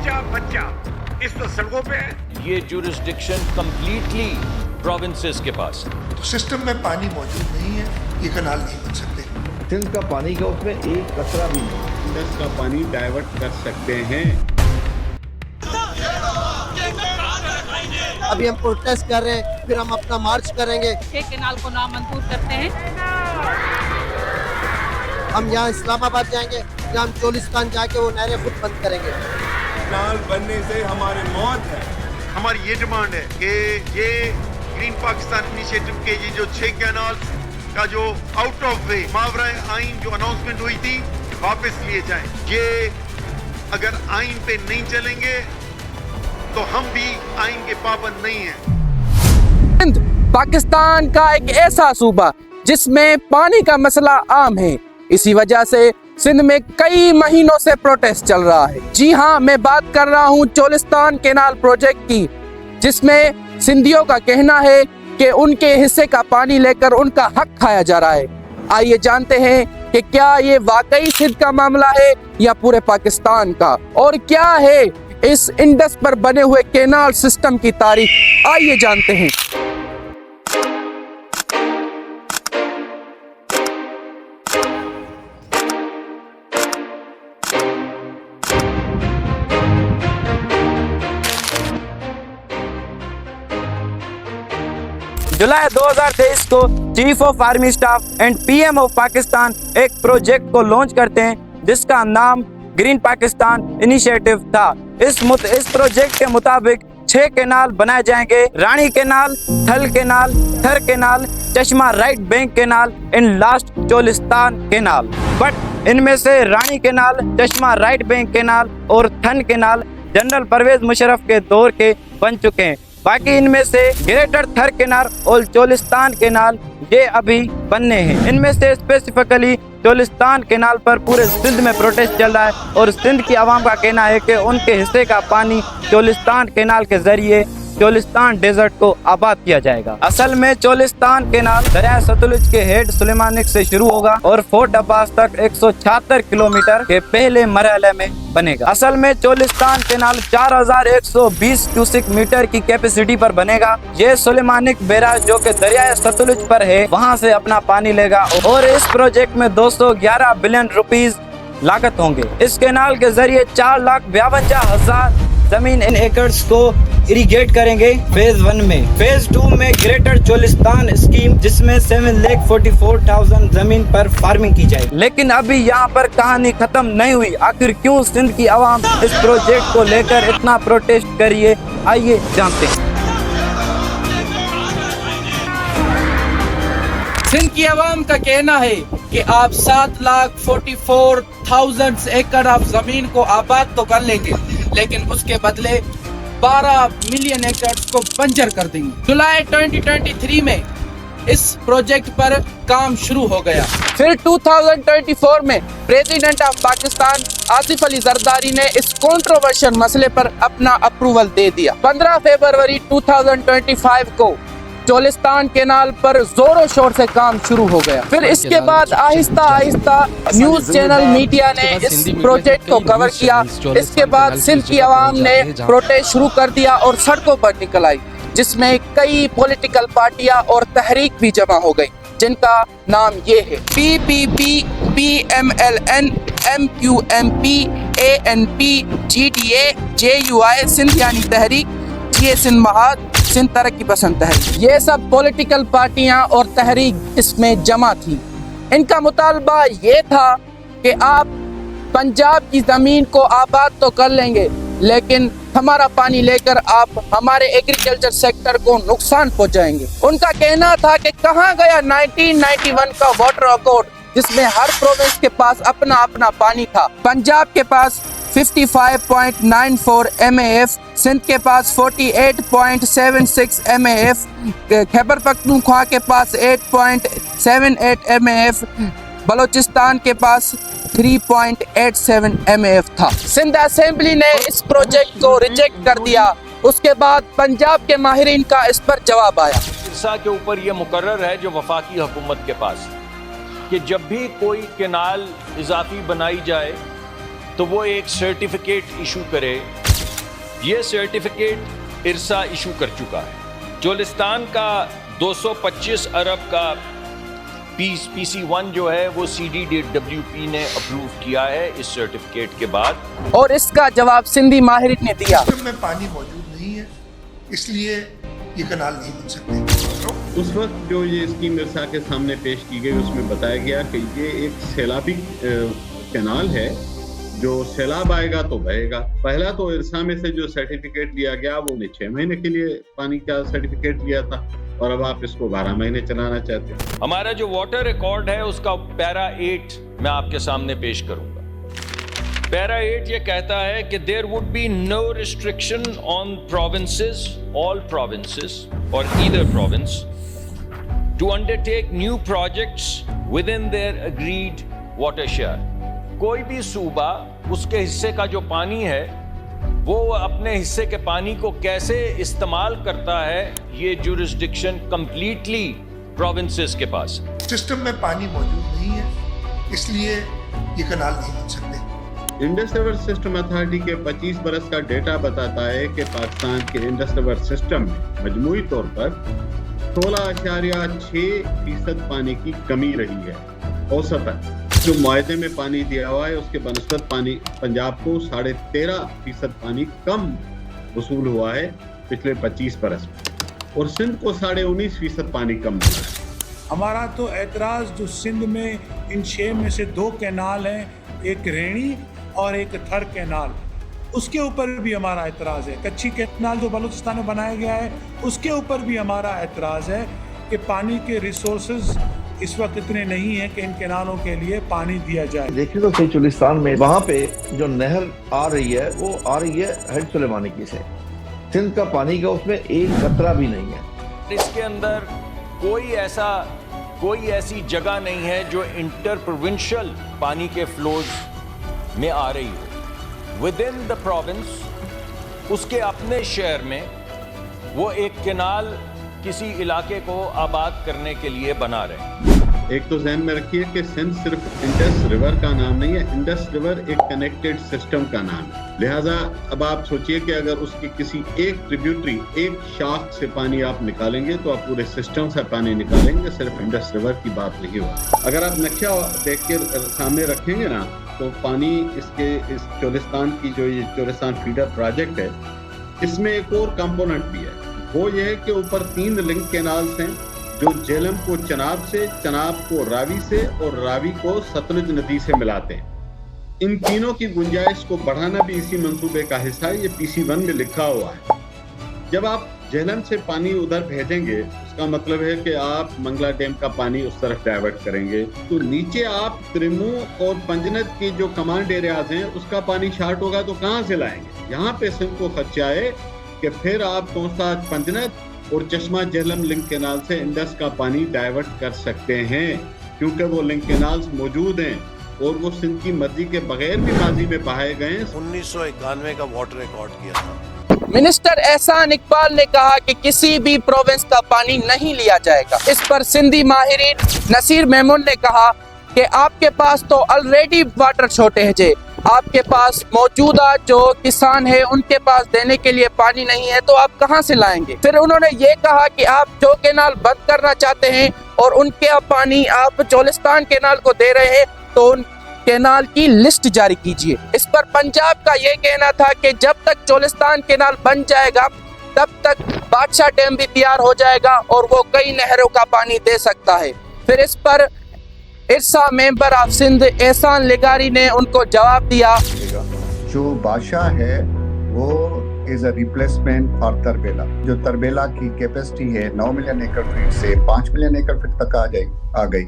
बच्चा बच्चा इस तो सड़कों पे है। ये जुरिस्डिक्शन कंप्लीटली प्रोविंसेस के पास है। तो सिस्टम में पानी मौजूद नहीं है, ये कनाल नहीं बन सकते। सिंध का पानी का उसमें एक कतरा भी नहीं। इंडस का पानी डाइवर्ट कर सकते हैं। अभी हम प्रोटेस्ट कर रहे हैं, फिर हम अपना मार्च करेंगे। केनाल को नामंजूर करते हैं। हम यहाँ इस्लामाबाद जाएंगे, जहाँ हम चोलिस्तान जाके वो नहरें खुद बंद करेंगे। कैनाल बनने से हमारी मौत है। हमारी ये डिमांड है कि ये ग्रीन पाकिस्तान इनिशिएटिव के ये जो 6 कैनाल का जो आउट ऑफ वे मावरा आइन जो अनाउंसमेंट हुई थी वापस लिए जाएं। ये अगर आइन पे नहीं चलेंगे तो हम भी आइन के पाबंद नहीं हैं। सिंध पाकिस्तान का एक ऐसा सूबा जिसमें पानी का मसला आम है। इसी वजह से सिंध में कई महीनों से प्रोटेस्ट चल रहा है। जी हाँ, मैं बात कर रहा हूँ चोलिस्तान कैनाल प्रोजेक्ट की, जिसमें सिंधियों का कहना है कि उनके हिस्से का पानी लेकर उनका हक खाया जा रहा है। आइए जानते हैं कि क्या ये वाकई सिंध का मामला है या पूरे पाकिस्तान का, और क्या है इस इंडस पर बने हुए कैनाल सिस्टम की तारीख। आइए जानते हैं। जुलाई 2023 को chief of army staff and PM of Pakistan एक प्रोजेक्ट को लॉन्च करते हैं जिसका नाम ग्रीन पाकिस्तान इनिशिएटिव था। इस प्रोजेक्ट के मुताबिक 6 कैनाल बनाए जाएंगे: रानी कैनाल, थल कैनाल, थर कैनाल, चश्मा right bank canal and last Cholistan canal. But इनमें से रानी कैनाल, चश्मा राइट बैंक कैनाल और थन कैनाल जनरल परवेज मुशर्रफ के दौर के बन चुके हैं। बाकी इनमें से ग्रेटर थर कैनाल और चोलिस्तान कैनाल ये अभी बनने हैं। इनमें से स्पेसिफिकली चोलिस्तान कैनाल पर पूरे सिंध में प्रोटेस्ट चल रहा है और सिंध की आवाम का कहना है कि उनके हिस्से का पानी चोलिस्तान कैनाल के जरिए चोलिस्तान डेजर्ट को आबाद किया जाएगा। असल में चोलिस्तान कैनाल दरिया सतलुज के हेड सुलेमानिक से शुरू होगा और फोर्ट अब्बास तक 176 किलोमीटर के पहले मरहले में बनेगा। असल में चोलिस्तान कैनाल 4120 क्यूसिक मीटर की कैपेसिटी पर बनेगा। ये सुलेमानिक बैराज जो कि दरिया सतलुज पर है वहाँ से अपना पानी लेगा और इस प्रोजेक्ट में 211 बिलियन रुपीज लागत होंगे। इस कैनाल के जरिए 4,52,000 जमीन इन एकर्स को इरिगेट करेंगे। फेज 1 में, फेज 2 में ग्रेटर चोलिस्तान स्कीम जिसमें 7,44,000 जमीन पर फार्मिंग की जाएगी। लेकिन अभी यहाँ पर कहानी खत्म नहीं हुई। आखिर क्यों सिंध की आवाम इस प्रोजेक्ट को लेकर इतना प्रोटेस्ट करिए, आइए जानते हैं। सिंध की आवाम का कहना है कि आप 7,44,000 एकड़ आप जमीन को आबाद तो कर लेंगे, लेकिन उसके बदले 12 मिलियन एकड़ को बंजर कर देंगे। जुलाई 2023 में इस प्रोजेक्ट पर काम शुरू हो गया। फिर 2024 में प्रेसिडेंट ऑफ पाकिस्तान आसिफ अली जरदारी ने इस कंट्रोवर्शियल मसले पर अपना अप्रूवल दे दिया। 15 फरवरी 2025 को चोलिस्तान कैनाल पर जोरों शोर से काम शुरू हो गया। फिर इसके बाद Aahista Aahista news channel media ने इस प्रोजेक्ट को कवर किया। इसके बाद सिंध की आवाम ने प्रोटेस्ट शुरू कर दिया और सड़कों पर निकल आई, जिसमें कई पॉलिटिकल पार्टियां और तहरीक भी जमा हो गई, जिनका नाम ये है PPP, PMLN, MQMP, ANP, GDA, JUI Sindh यानी तहरीक, GA सिंध महाद, सिंध तरक्की पसंद तहरीक। ये सब पॉलिटिकल पार्टियां और तहरीक इसमें जमा थी। इनका मुतालबा ये था कि आप पंजाब की ज़मीन को आबाद तो कर लेंगे, लेकिन हमारा पानी लेकर आप हमारे एग्रीकल्चर सेक्टर को नुकसान पहुंचाएंगे। उनका कहना था कि कहाँ गया 1991 का वाटर अकॉर्ड, जिसमें हर प्रोविंस के पास अपना अपना पानी था। पंजाब के पास 55.94 MAF, सिंध के पास 48.76 MAF, खैबर पख्तूनख्वा के पास 8.78 MAF, बलोचिस्तान के पास 3.87 MAF था। सिंध असेंबली ने इस प्रोजेक्ट को रिजेक्ट कर दिया। उसके बाद पंजाब के माहिरीन का इस पर जवाब आया। सिरसा के ऊपर ये मुकर्रर है जो वफाकी हुकूमत के पास, कि जब भी कोई कैनाल इजाफी बनाई जाए तो वो एक सर्टिफिकेट इशू करे ये सर्टिफिकेट इरसा इशू कर चुका है। चोलिस्तान का 225 अरब का PC1 जो है वो CDWP ने अप्रूव किया है इस सर्टिफिकेट के बाद। और इसका जवाब सिंधी माहिरीन ने दिया। सिस्टम में पानी मौजूद नहीं है, इसलिए ये कनाल नहीं बन सकते। उस वक्त जो ये स्कीम इरसा के सामने पेश की गई उसमें बताया गया कि ये एक सैलाबी कैनाल है, जो सैलाब आएगा तो बहेगा। पहला तो इरसा में से जो सर्टिफिकेट लिया गया वो 6 महीने के लिए पानी का सर्टिफिकेट लिया था, और अब आप इसको 12 महीने चलाना चाहते हैं। हमारा जो वाटर रिकॉर्ड है उसका पैरा 8 मैं आपके सामने पेश करूंगा। पैरा 8 ये कहता है कि there would be no restriction on provinces, all provinces और either province to undertake new projects within their agreed water share. कोई भी सूबा उसके हिस्से का जो पानी है वो अपने हिस्से के पानी को कैसे इस्तेमाल करता है, ये जुरिस्डिक्शन कंप्लीटली प्रोविंसेस के पास। सिस्टम में पानी मौजूद नहीं है, इसलिए ये कनाल नहीं बन सकते। इंडस रिवर सिस्टम अथॉरिटी के 25 बरस का डेटा बताता है कि पाकिस्तान के इंडस रिवर सिस्टम में मजमूई तौर पर 16.6% पानी की कमी रही है। औसतन जो मुआहदे में पानी दिया हुआ है उसके बनस्बत पानी पंजाब को 13.5% पानी कम वसूल हुआ है पिछले 25 बरस में, और सिंध को 19.5% पानी कम हुआ है। हमारा तो एतराज़ जो सिंध में इन 6 में से 2 कैनाल हैं, एक रेणी और एक थर कैनाल, उसके ऊपर भी हमारा एतराज़ है। कच्ची कैनाल जो बलूचिस्तान में बनाया गया है उसके ऊपर भी हमारा एतराज़ है कि पानी के रिसोर्सेज इस वक्त इतने नहीं है कि इन कैनालों के लिए पानी दिया जाए। देखिए तो सही चोलिस्तान में वहाँ पे जो नहर आ रही है वो आ रही है हेड सुलेमानी से। सिंध का पानी का उसमें एक कतरा भी नहीं है। इसके अंदर कोई ऐसी जगह नहीं है जो इंटर प्रोविंशियल पानी के फ्लोज में आ रही हो। विद इन द प्रोविंस उसके अपने शहर में वो एक कैनाल किसी इलाके को आबाद करने के लिए बना रहे हैं। एक तो ध्यान में रखिए कि सिंध सिर्फ इंडस रिवर का नाम नहीं है, इंडस रिवर एक कनेक्टेड सिस्टम का नाम है। लिहाजा अब आप सोचिए कि अगर उसकी किसी एक ट्रिब्यूटरी, एक शाख से पानी आप निकालेंगे तो आप पूरे सिस्टम से पानी निकालेंगे, सिर्फ इंडस रिवर की बात नहीं होगी। अगर आप नक्शा देख के सामने रखेंगे ना तो पानी इस चोलिस्तान की जो ये चोलिस्तान फीडर प्रोजेक्ट है इसमें एक और कंपोनेंट भी है। वो ये है कि ऊपर 3 लिंक कैनाल्स हैं जो झेलम को चनाब से, चनाब को रावी से और रावी को सतलुज नदी से मिलाते हैं। इन तीनों की गुंजाइश को बढ़ाना भी इसी मंसूबे का हिस्सा है। ये PC1 में लिखा हुआ है। जब आप झेलम से पानी उधर भेजेंगे उसका मतलब है कि आप मंगला डैम का पानी उस तरफ डाइवर्ट करेंगे, तो नीचे आप त्रिमू और पंजनत की जो कमांड एरियाज हैं उसका पानी शार्ट होगा तो कहाँ से लाएंगे। यहाँ पे सिंध को खर्चा है कि फिर आप तोसा पंजनत और चश्मा झेलम लिंक कैनाल से इंडस का पानी डाइवर्ट कर सकते हैं, क्योंकि वो लिंक कैनाल्स मौजूद हैं और वो सिंध की मर्जी के बगैर भी माजी में बहाए गए। 1991 का वाटर रिकॉर्ड किया था। मिनिस्टर एहसान इकबाल ने कहा कि किसी भी प्रोविंस का पानी नहीं लिया जाएगा। इस पर सिंधी माहिरीन नसीर मेमून ने कहा कि आपके पास तो ऑलरेडी वाटर शॉर्टेज है, आपके पास मौजूदा जो किसान है उनके पास देने के लिए पानी नहीं है, तो आप कहां से लाएंगे। फिर उन्होंने ये कहा कि आप जो कैनाल बंद करना चाहते हैं और उनके पानी आप चोलिस्तान कैनाल को दे रहे हैं तो उन कैनाल की लिस्ट जारी कीजिए। इस पर पंजाब का ये कहना था कि जब तक चोलिस्तान कैनाल बन जाएगा तब तक बादशाह डैम भी तैयार हो जाएगा और वो कई नहरों का पानी दे सकता है। फिर इस पर इरसा मेंबर ऑफ सिंध एहसान लिगारी ने उनको जवाब दिया, जो बादशाह है वो is a replacement for Tarbela. जो तरबेला की कैपेसिटी है 9 मिलियन एकड़ फीट से 5 मिलियन एकड़ फीट तक आ गई।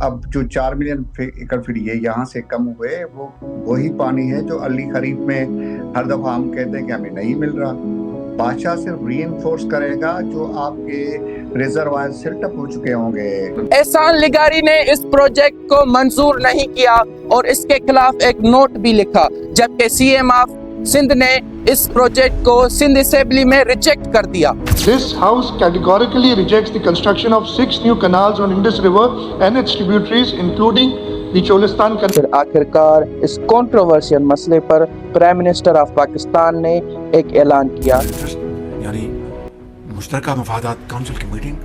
अब जो 4 मिलियन एकड़ फीट ये यहाँ से कम हुए, वो वही पानी है जो अली खरीफ में हर दफा हम कहते हैं कि हमें नहीं मिल रहा। बादशाह सिर्फ रीइंफोर्स करेगा जो आपके रिजर्वायर सिल्टअप हो चुके होंगे। एहसान लिगारी ने इस प्रोजेक्ट को मंजूर नहीं किया और इसके खिलाफ एक नोट भी लिखा, जबकि CM ऑफ सिंध ने इस प्रोजेक्ट को सिंध असेंबली में रिजेक्ट कर दिया। This house categorically rejects the construction of 6 new canals on Indus River and its tributaries, including निचोलिस्तान का फिर आखिरकार इस कंट्रोवर्शियल मसले पर प्राइम मिनिस्टर ऑफ पाकिस्तान ने एक ऐलान किया, यानी मुश्तरका मफादात काउंसिल की मीटिंग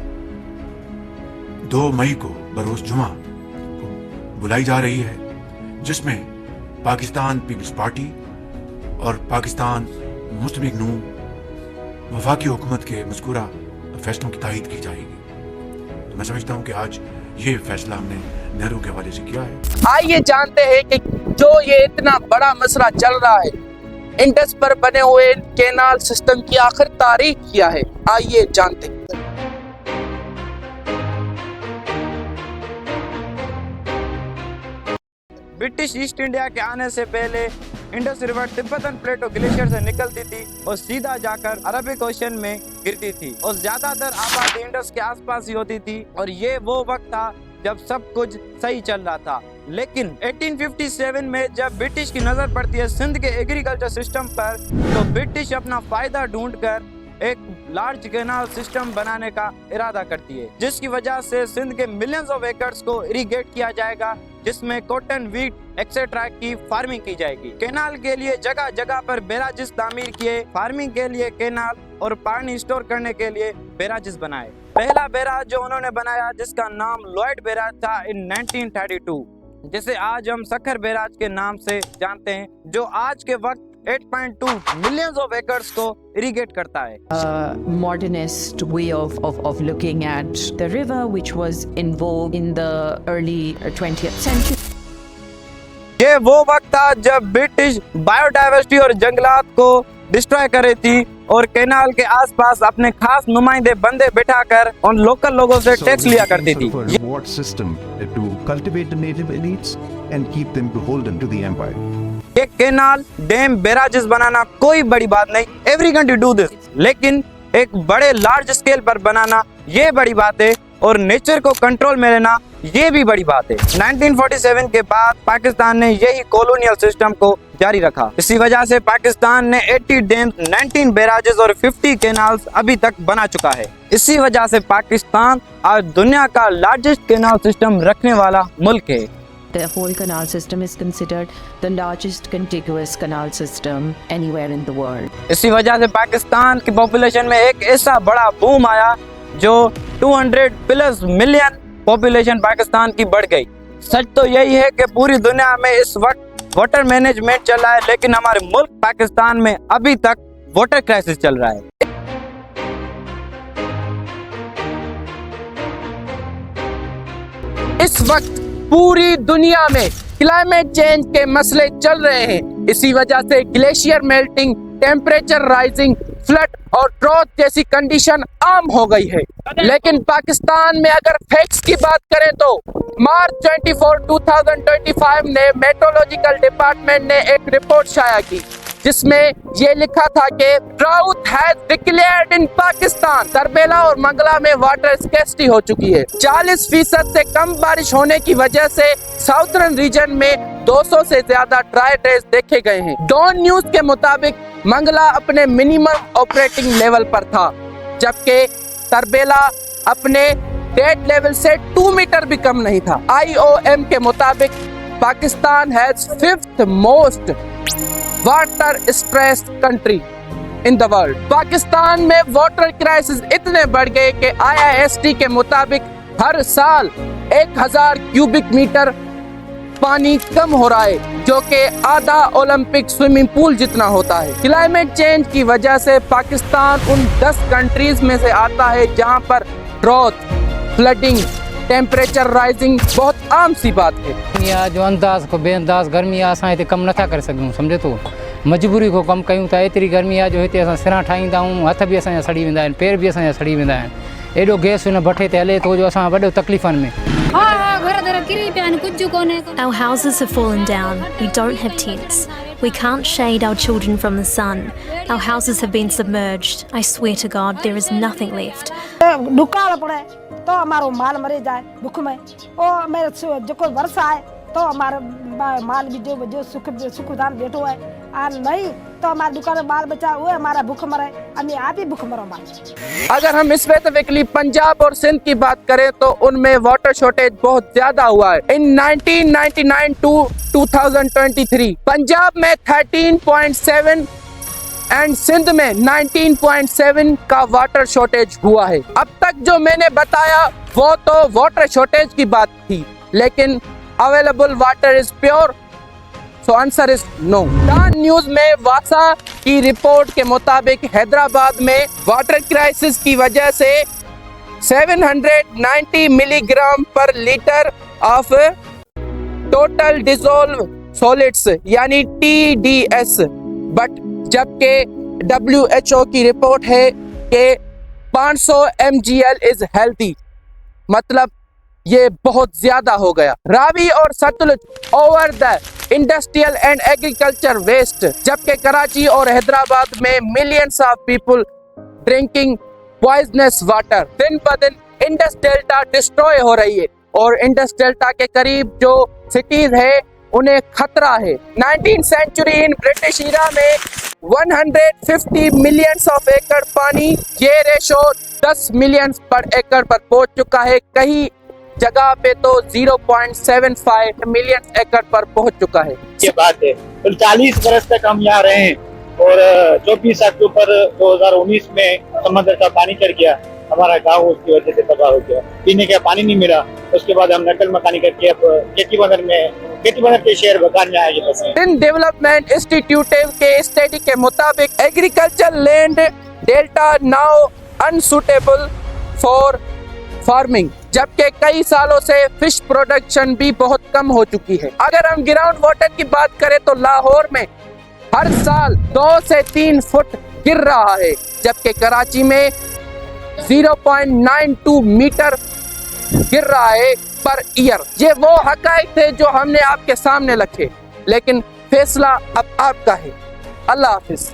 2 मई को बरोज जुमा को बुलाई जा रही है, जिसमें पाकिस्तान पीपल्स पार्टी और पाकिस्तान मुस्लिम लीग नून वफाकी हुकूमत के मज़कूरा फैसलों की तायीद की जाएगी। तो मैं समझता हूँ कि आज ये फैसला हमने नेहरू के हवाले से किया है। आइए जानते हैं कि जो ये इतना बड़ा मसला चल रहा है, इंडस पर बने हुए कैनाल सिस्टम की आखिर तारीख क्या है, आइए जानते हैं। ब्रिटिश ईस्ट इंडिया के आने से पहले इंडस रिवर तिब्बतन प्लेटो ग्लेशियर से निकलती थी और सीधा जाकर अरबिक ओशन में गिरती थी और ज्यादातर आबादी इंडस के आसपास ही होती थी और ये वो वक्त था जब सब कुछ सही चल रहा था। लेकिन 1857 में जब ब्रिटिश की नजर पड़ती है सिंध के एग्रीकल्चर सिस्टम पर, तो ब्रिटिश अपना फायदा ढूंढकर एक लार्ज कैनाल सिस्टम बनाने का इरादा करती है, जिसकी वजह से सिंध के मिलियंस ऑफ एकर्स को इरिगेट किया जाएगा, जिसमें कॉटन, व्हीट एक्सेट्रा की फार्मिंग की जाएगी। कैनाल के लिए जगह जगह पर बैराजेस तामीर किए, फार्मिंग के लिए कैनाल और पानी स्टोर करने के लिए बैराजेस बनाए। पहला बैराज जो उन्होंने बनाया, जिसका नाम लॉयड बैराज था इन 1932, जिसे आज हम सखर बैराज के नाम से जानते हैं, जो आज के वक्त 8.2 millions of acres को irrigate करता है। Modernist way of looking at the river, which was in vogue in the early 20th century. ये वो वक्त था जब ब्रिटिश बायोडाइवर्सिटी और जंगलात को डिस्ट्रॉय कर रही थी और कैनाल के आसपास अपने खास नुमाइंदे बंदे बिठाकर उन लोकल लोगों से टैक्स लिया करती थी। Reward system to cultivate the native elites and keep them beholden to the empire. एक कैनाल, डैम, बैराजेस बनाना कोई बड़ी बात नहीं, एवरी कंट्री डू दिस, लेकिन एक बड़े लार्ज स्केल पर बनाना ये बड़ी बात है और नेचर को कंट्रोल में लेना ये भी बड़ी बात है। 1947 के बाद पाकिस्तान ने यही कॉलोनियल सिस्टम को जारी रखा। इसी वजह से पाकिस्तान ने 80 डैम्स, 19 बैराजेस और 50 कैनाल्स अभी तक बना चुका है। इसी वजह से पाकिस्तान आज दुनिया का लार्जेस्ट कैनाल सिस्टम रखने वाला मुल्क है। The whole canal system is considered the largest contiguous canal system anywhere in the world. इसी वजह से पाकिस्तान की पॉपुलेशन में एक ऐसा बड़ा बूम आया जो 200+ मिलियन पॉपुलेशन पाकिस्तान की बढ़ गई। सच तो यही है कि पूरी दुनिया में इस वक्त वाटर मैनेजमेंट चल रहा है, लेकिन हमारे मुल्क पाकिस्तान में अभी तक वाटर क्राइसिस चल रहा है। इस वक्त पूरी दुनिया में क्लाइमेट चेंज के मसले चल रहे हैं। इसी वजह से glacier melting, temperature rising, flood और ड्रॉट जैसी कंडीशन आम हो गई है। लेकिन पाकिस्तान में अगर फैक्ट्स की बात करें तो मार्च 24, 2025 ने मेट्रोलॉजिकल डिपार्टमेंट ने एक रिपोर्ट शाया की, जिसमें ये लिखा था कि ड्राउट हैज डिक्लेयर्ड इन पाकिस्तान। तरबेला और मंगला में वाटर स्कैर्सिटी हो चुकी है। 40% से कम बारिश होने की वजह से साउथर्न रीजन में 200 से ज्यादा ड्राई डेज देखे गए हैं। डॉन न्यूज के मुताबिक मंगला अपने मिनिमम ऑपरेटिंग लेवल पर था, जबकि तरबेला अपने डेड लेवल से 2 मीटर भी कम नहीं था। IOM के मुताबिक Pakistan has 5th most water stress country in the world. Pakistan में वाटर क्राइसिस इतने बढ़ गए कि IIST के मुताबिक हर साल 1000 क्यूबिक मीटर पानी कम हो रहा है, जो कि आधा ओलंपिक स्विमिंग पूल जितना होता है। क्लाइमेट चेंज की वजह से पाकिस्तान उन 10 कंट्रीज में से आता है जहां पर ड्रॉट, फ्लडिंग, टेम्परेचर राइजिंग बहुत आम सी बात है। जो अंदाज़ को बेअंदाज़ गर्मी आहे, असां हिते कमु नथा करे सघूं, सम्झे थो। मजबूरी को कमु कयूं था। एतिरी गर्मी आहे जो हिते असां सिरां ठाहींदा आहियूं, हथ बि असांजा सड़ी वेंदा आहिनि, पेर बि असांजा सड़ी वेंदा आहिनि। एॾो गैस हिन भट्ठे ते हले थो जो असां वॾो तकलीफ़नि में। Our houses have fallen down. We don't have tents. We can't shade our children from the sun. Our houses have been submerged. I swear to God, there is nothing left. दुकाल पड़े तो हमारो माल मरे जाए भूख में। ओ मेरे जो कोई वर्षा है तो हमारे माल भी जो सुखदान बैठो है आ नहीं तो हमारे दुकान में बाल बचा हुआ हमारा भूख मरे हमें आप ही भूख मरो माल। अगर हम स्पेसिफिकली पंजाब और सिंध की बात करें तो उनमें वाटर शॉर्टेज बहुत ज्यादा हुआ है। इन 1999 टू 2023 पंजाब में 13.7 एंड सिंध में 19.7 का वाटर शॉर्टेज हुआ है। अब तक जो मैंने बताया वो तो वाटर शॉर्टेज की बात थी, लेकिन available water is pure, so answer is no. Dawn news में वासा की रिपोर्ट के मुताबिक हैदराबाद में वाटर क्राइसिस की वजह से 790 मिलीग्राम पर litre of total dissolve solids यानी TDS, बट जबकि WHO की रिपोर्ट है कि 500 mgl इज हेल्थी, मतलब ये बहुत ज्यादा हो गया। रावी और Sutlej over the industrial and agriculture waste, जबकि कराची और हैदराबाद में millions of people drinking poisonous water. दिन ब दिन इंडस डेल्टा डिस्ट्रॉय हो रही है और इंडस डेल्टा के करीब जो सिटीज है उन्हें खतरा है। 19th century in British Ira में 150 मिलियंस ऑफ एकड़ पानी, ये रेशो 10 मिलियंस पर एकड़ पर पहुंच चुका है। कई जगह पे तो 0.75 मिलियन एकड़ पर पहुंच चुका है। ये बात है, 40 बरस तक हम यहाँ रहे और 24 अक्टूबर 2019 में समंदर का पानी चढ़ गया, हमारा गांव उसकी वजह से तबाह हो गया, पीने का पानी नहीं मिला। उसके बाद हम नकल मकानी करके अब खेती बंदर के शहर बगान में आए। इन डेवलपमेंट इंस्टीट्यूट के स्टडी के मुताबिक agriculture land delta now unsuitable for farming, जबकि कई सालों से फिश प्रोडक्शन भी बहुत कम हो चुकी है। अगर हम ग्राउंड वाटर की बात करें तो लाहौर में हर साल 2 से 3 फुट गिर रहा है, जबकि कराची में 0.92 मीटर गिर रहा है पर ईयर। ये वो हकाइक थे जो हमने आपके सामने रखे, लेकिन फैसला अब आपका है। अल्लाह हाफिज।